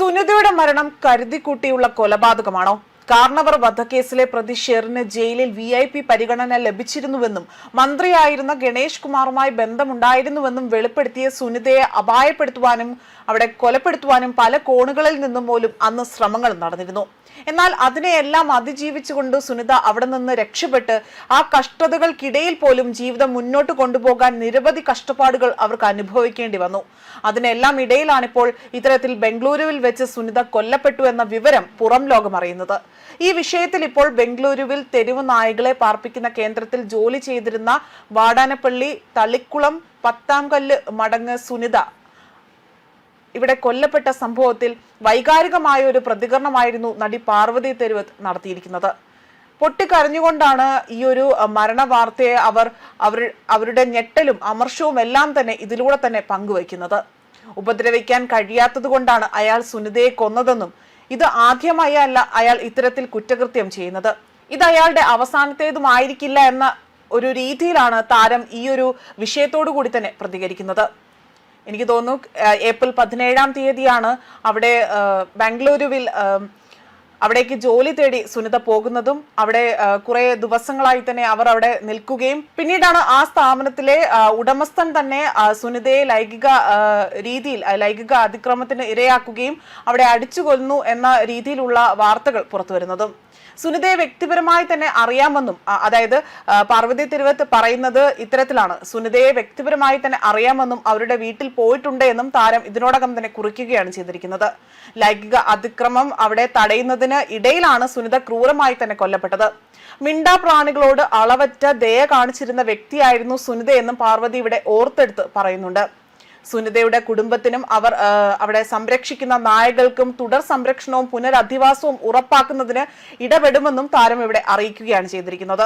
സുനിതയുടെ മരണം കരുതിക്കൂട്ടിയുള്ള കൊലപാതകമാണോ? കാർണവർ വധക്കേസിലെ പ്രതി ഷെറിന് ജയിലിൽ VIP പരിഗണന ലഭിച്ചിരുന്നുവെന്നും മന്ത്രിയായിരുന്ന ഗണേഷ് കുമാറുമായി ബന്ധമുണ്ടായിരുന്നുവെന്നും വെളിപ്പെടുത്തിയ സുനിതയെ അപായപ്പെടുത്തുവാനും അവിടെ കൊലപ്പെടുത്തുവാനും പല കോണുകളിൽ നിന്നും പോലും അന്ന് ശ്രമങ്ങൾ നടന്നിരുന്നു. എന്നാൽ അതിനെയെല്ലാം അതിജീവിച്ചുകൊണ്ട് സുനിത അവിടെ നിന്ന് രക്ഷപ്പെട്ട് ആ കഷ്ടതകൾക്കിടയിൽ പോലും ജീവിതം മുന്നോട്ട് കൊണ്ടുപോകാൻ നിരവധി കഷ്ടപ്പാടുകൾ അവർക്ക് അനുഭവിക്കേണ്ടി വന്നു. അതിനെല്ലാം ഇടയിലാണിപ്പോൾ ഇത്തരത്തിൽ ബംഗളൂരുവിൽ വെച്ച് സുനിത കൊല്ലപ്പെട്ടു എന്ന വിവരം പുറം ലോകം അറിയുന്നത്. ഈ വിഷയത്തിൽ ഇപ്പോൾ ബംഗളൂരുവിൽ തെരുവ് നായകളെ പാർപ്പിക്കുന്ന കേന്ദ്രത്തിൽ ജോലി ചെയ്തിരുന്ന വാടാനപ്പള്ളി തളിക്കുളം പത്താംകല്ല് മടങ്ങ് സുനിത ഇവിടെ കൊല്ലപ്പെട്ട സംഭവത്തിൽ വൈകാരികമായ ഒരു പ്രതികരണമായിരുന്നു നടി പാർവതി തെരുവത്ത് നടത്തിയിരിക്കുന്നത്. പൊട്ടിക്കരഞ്ഞുകൊണ്ടാണ് ഈ ഒരു മരണ വാർത്തയെ അവരുടെ ഞെട്ടലും അമർഷവും എല്ലാം തന്നെ ഇതിലൂടെ തന്നെ പങ്കുവയ്ക്കുന്നത്. ഉപദ്രവിക്കാൻ കഴിയാത്തത് കൊണ്ടാണ് അയാൾ സുനിതയെ കൊന്നതെന്നും ഇത് ആദ്യമായി അല്ല അയാൾ ഇത്തരത്തിൽ കുറ്റകൃത്യം ചെയ്യുന്നത്, ഇത് അയാളുടെ അവസാനത്തേതുമായിരിക്കില്ല എന്ന ഒരു രീതിയിലാണ് താരം ഈ ഒരു വിഷയത്തോടു കൂടി തന്നെ പ്രതികരിക്കുന്നത്. എനിക്ക് തോന്നുന്നു ഏപ്രിൽ 17-ാം തീയതിയാണ് അവിടെ ബാംഗ്ലൂരുവിൽ അവിടേക്ക് ജോലി തേടി സുനിത പോകുന്നതും അവിടെ കുറെ ദിവസങ്ങളായി തന്നെ അവർ അവിടെ നിൽക്കുകയും പിന്നീടാണ് ആ സ്ഥാപനത്തിലെ ഉടമസ്ഥൻ തന്നെ സുനിതയെ ലൈംഗിക അതിക്രമത്തിന് ഇരയാക്കുകയും അവിടെ അടിച്ചു കൊല്ലുന്നു എന്ന രീതിയിലുള്ള വാർത്തകൾ പുറത്തു വരുന്നതും. സുനിതയെ വ്യക്തിപരമായി തന്നെ അറിയാമെന്നും, അതായത് പാർവതി തിരുവത്ത് പറയുന്നത് ഇത്തരത്തിലാണ്, സുനിതയെ വ്യക്തിപരമായി തന്നെ അറിയാമെന്നും അവരുടെ വീട്ടിൽ പോയിട്ടുണ്ട് എന്നും താരം ഇതിനോടകം തന്നെ കുറിക്കുകയാണ് ചെയ്തിരിക്കുന്നത്. ലൈംഗിക അതിക്രമം അവിടെ തടയുന്നതിന് ഇടയിലാണ് സുനിത ക്രൂരമായി തന്നെ കൊല്ലപ്പെട്ടത്. മിണ്ടാപ്രാണികളോട് അളവറ്റ ദയ കാണിച്ചിരുന്ന വ്യക്തിയായിരുന്നു സുനിതയെന്നും പാർവതി ഇവിടെ ഓർത്തെടുത്ത് പറയുന്നുണ്ട്. സുനിതയുടെ കുടുംബത്തിനും അവർ അവിടെ സംരക്ഷിക്കുന്ന നായകൾക്കും തുടർ സംരക്ഷണവും പുനരധിവാസവും ഉറപ്പാക്കുന്നതിന് ഇടപെടുമെന്നും താരം ഇവിടെ അറിയിക്കുകയാണ് ചെയ്തിരിക്കുന്നത്.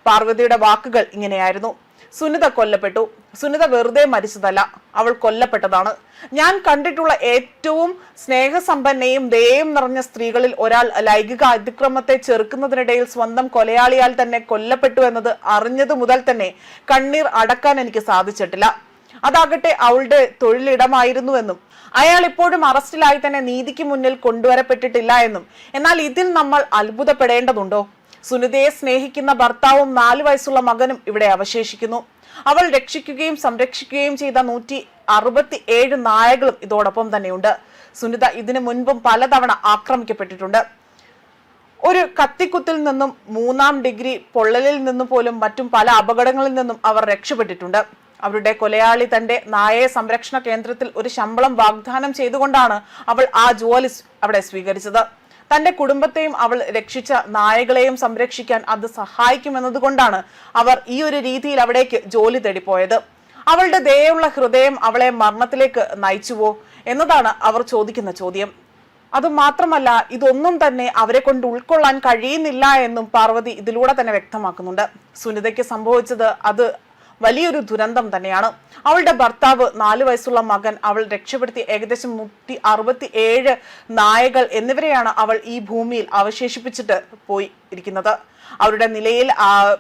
പാർവതിയുടെ വാക്കുകൾ ഇങ്ങനെയായിരുന്നു: സുനിത കൊല്ലപ്പെട്ടു. സുനിത വെറുതെ മരിച്ചതല്ല, അവൾ കൊല്ലപ്പെട്ടതാണ്. ഞാൻ കണ്ടിട്ടുള്ള ഏറ്റവും സ്നേഹസമ്പന്നയും ദയയും നിറഞ്ഞ സ്ത്രീകളിൽ ഒരാൾ ലൈംഗിക അതിക്രമത്തെ ചെറുക്കുന്നതിനിടയിൽ സ്വന്തം കൊലയാളിയാൽ തന്നെ കൊല്ലപ്പെട്ടു എന്നത് അറിഞ്ഞതു മുതൽ തന്നെ കണ്ണീർ അടക്കാൻ എനിക്ക് സാധിച്ചിട്ടില്ല. അതാകട്ടെ അവളുടെ തൊഴിലിടമായിരുന്നുവെന്നും അയാൾ ഇപ്പോഴും അറസ്റ്റിലായി തന്നെ നീതിക്ക് മുന്നിൽ കൊണ്ടുവരപ്പെട്ടിട്ടില്ല എന്നും. എന്നാൽ ഇതിൽ നമ്മൾ അത്ഭുതപ്പെടേണ്ടതുണ്ടോ? സുനിതയെ സ്നേഹിക്കുന്ന ഭർത്താവും 4 വയസ്സുള്ള മകനും ഇവിടെ അവശേഷിക്കുന്നു. അവൾ രക്ഷിക്കുകയും സംരക്ഷിക്കുകയും ചെയ്ത 167 നായകളും ഇതോടൊപ്പം തന്നെയുണ്ട്. സുനിത ഇതിനു മുൻപും പലതവണ ആക്രമിക്കപ്പെട്ടിട്ടുണ്ട്. ഒരു കത്തിക്കുത്തിൽ നിന്നും 3-ാം ഡിഗ്രി പൊള്ളലിൽ നിന്നും പോലും മറ്റും പല അപകടങ്ങളിൽ നിന്നും അവർ രക്ഷപ്പെട്ടിട്ടുണ്ട്. അവരുടെ കൊലയാളി തന്റെ നായയെ സംരക്ഷണ കേന്ദ്രത്തിൽ ഒരു ശമ്പളം വാഗ്ദാനം ചെയ്തുകൊണ്ടാണ് അവൾ ആ ജോലി അവിടെ സ്വീകരിച്ചത്. തന്റെ കുടുംബത്തെയും അവൾ രക്ഷിച്ച നായകളെയും സംരക്ഷിക്കാൻ അത് സഹായിക്കുമെന്നതുകൊണ്ടാണ് അവർ ഈ ഒരു രീതിയിൽ അവിടേക്ക് ജോലി തേടിപ്പോയത്. അവളുടെ ദയുള്ള ഹൃദയം അവളെ മരണത്തിലേക്ക് നയിച്ചുവോ എന്നതാണ് അവർ ചോദിക്കുന്ന ചോദ്യം. അതുമാത്രമല്ല, ഇതൊന്നും തന്നെ അവരെ കൊണ്ട് ഉൾക്കൊള്ളാൻ കഴിയുന്നില്ല എന്നും പാർവതി ഇതിലൂടെ തന്നെ വ്യക്തമാക്കുന്നുണ്ട്. സുനിതയ്ക്ക് സംഭവിച്ചത് അത് വലിയൊരു ദുരന്തം തന്നെയാണ്. അവളുടെ ഭർത്താവ്, 4 വയസ്സുള്ള മകൻ, അവൾ രക്ഷപ്പെടുത്തി ഏകദേശം 167 നായകൾ എന്നിവരെയാണ് അവൾ ഈ ഭൂമിയിൽ അവശേഷിപ്പിച്ചിട്ട് പോയി ഇരിക്കുന്നത്. അവരുടെ നിലയിൽ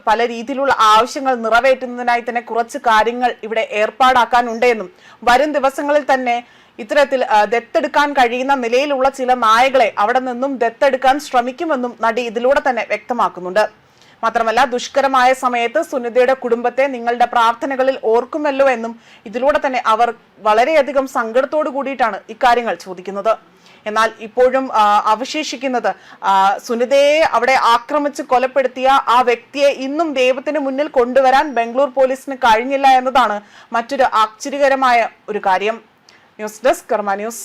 പല രീതിയിലുള്ള ആവശ്യങ്ങൾ നിറവേറ്റുന്നതിനായി തന്നെ കുറച്ച് കാര്യങ്ങൾ ഇവിടെ ഏർപ്പാടാക്കാനുണ്ടെന്നും വരും ദിവസങ്ങളിൽ തന്നെ ഇത്തരത്തിൽ ദത്തെടുക്കാൻ കഴിയുന്ന നിലയിലുള്ള ചില നായകളെ അവിടെ നിന്നും ദത്തെടുക്കാൻ ശ്രമിക്കുമെന്നും നടി ഇതിലൂടെ തന്നെ വ്യക്തമാക്കുന്നുണ്ട്. മാത്രമല്ല, ദുഷ്കരമായ സമയത്ത് സുനിതയുടെ കുടുംബത്തെ നിങ്ങളുടെ പ്രാർത്ഥനകളിൽ ഓർക്കുമല്ലോ എന്നും ഇതിലൂടെ തന്നെ അവർ വളരെയധികം സങ്കടത്തോടു കൂടിയിട്ടാണ് ഇക്കാര്യങ്ങൾ ചോദിക്കുന്നത്. എന്നാൽ ഇപ്പോഴും അവശേഷിക്കുന്നത് സുനിതയെ അവിടെ ആക്രമിച്ച് കൊലപ്പെടുത്തിയ ആ വ്യക്തിയെ ഇന്നും ദൈവത്തിന് മുന്നിൽ കൊണ്ടുവരാൻ ബംഗളൂർ പോലീസിന് കഴിഞ്ഞില്ല എന്നതാണ് മറ്റൊരു ആശ്ചര്യകരമായ ഒരു കാര്യം. ന്യൂസ് ഡെസ്ക് കർമ്മ ന്യൂസ്.